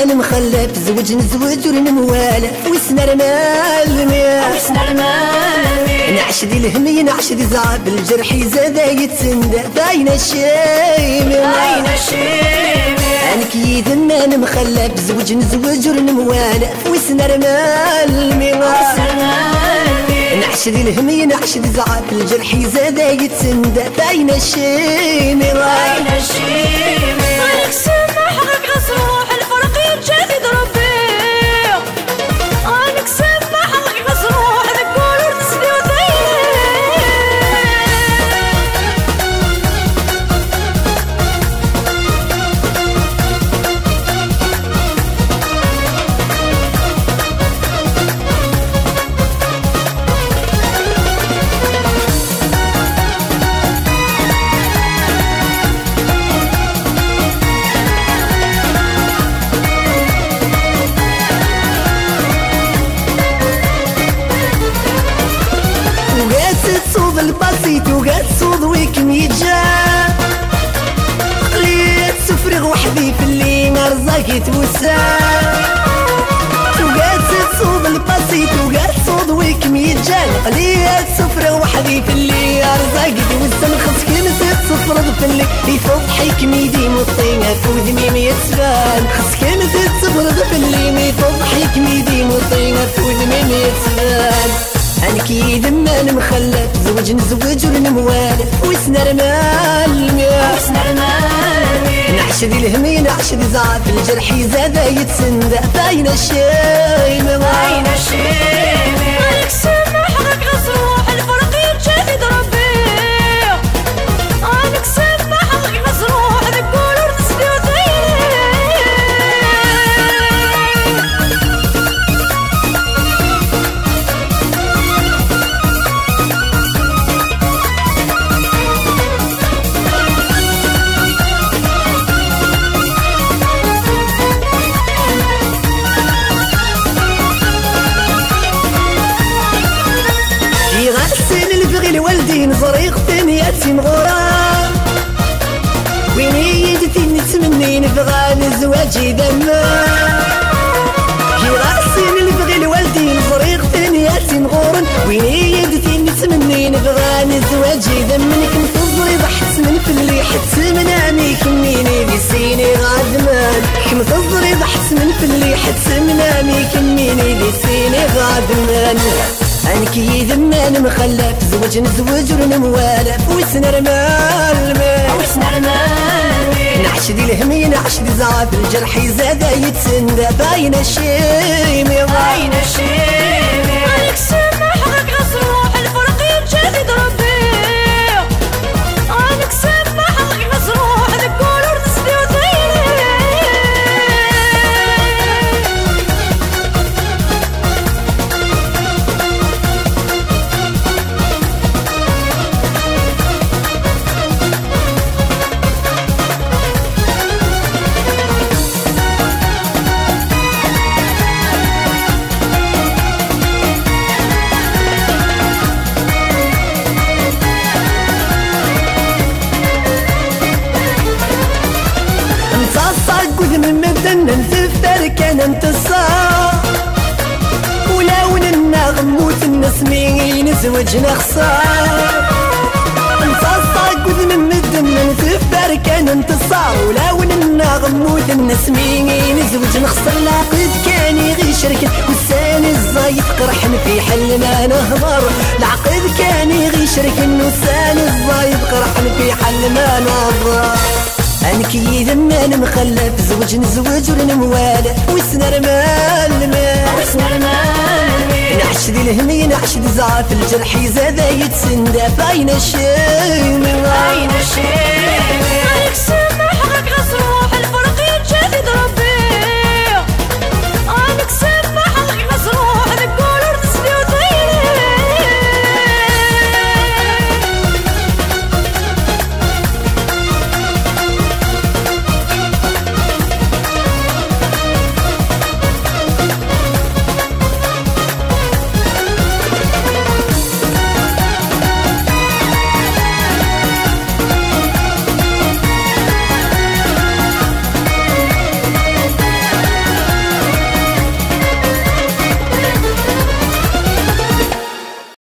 دمان مخلف زوج نزوج ورنموالف ويسنا المال نعش دي الهمي نعش دي زعب الجرح يزاد يتسندى باين الشيم انك يدمان مخلف زوج نزوج ورنموالف ويسنا المال نعش دي الهمي نعش دي زعب الجرح يزاد يتسندى باين الشيم عليك سمح غير قص روح الفرق يتجدد ربي عليك سمح غير قص روح ذكور تسدي تصوض البسيط وقات صوض ويكم يتجا قليت سفرغ وحدي في اللي مرزاك يتوسع وقات تصوض البسيط وقات صوض ويكم يتجا قليت سفرغ وحدي في اللي مرزاك يتوسع نخص كلمة صفر في اللي يفوض حيكم يديم والطينة فوذ ميم يتسبان خص كلمة صفر في اللي يفوض حيكم يديم والطينة فوذ ميم يتسبان انك يدمان مخلف زوج نزوج ورنموالف ويسنا المال نعش دي الهمي نعش دي زعف الجرح يزاد يتسندى باين الشيم عليك سمح غير قص روح الفرق يتجدد ربي عليك سمح غير قص روح ذكور تسدي الوالدين زريق ثانياتي مغورة ويني يدتي نتمني نبغى لزواجي دما كي غاسين نبغي الوالدين زريق ثانياتي مغورا ويني يدتي نتمني نبغى لزواجي دما كنت تزري بحس من في اللي حس من عمي كميني بسيني غادمان كم تزري بحس من في اللي حس من عمي كميني بسيني غادمان انك يدمان مخلف زوج نزوج ورنموالف ويسنا المال نعش دي الهمي نعش دي زعف الجرح يزاد يتسندى باين الشيم عليك سمح غير قص روح الفرق يتجدد ربي عليك سمح غير قص روح ذكور تسدي ننتفتر كان انتصار ولو النغموت النسمين زوجنا خسار نتصاق وذ من الدم ننتفتر كان انتصار ولو النغموت النسمين زوجنا خسر العقد كان يغي شركة والساني الزايد قرحن في حل ما نهضر العقد كان يغي شركة والساني الزايد قرحن في حل ما نهضر انك يدمان مخلف زوج نزوج ورنموالف ويسنا المال نعش دي الهمي نعش دي زعف الجرح يزاد يتسندى باين الشيم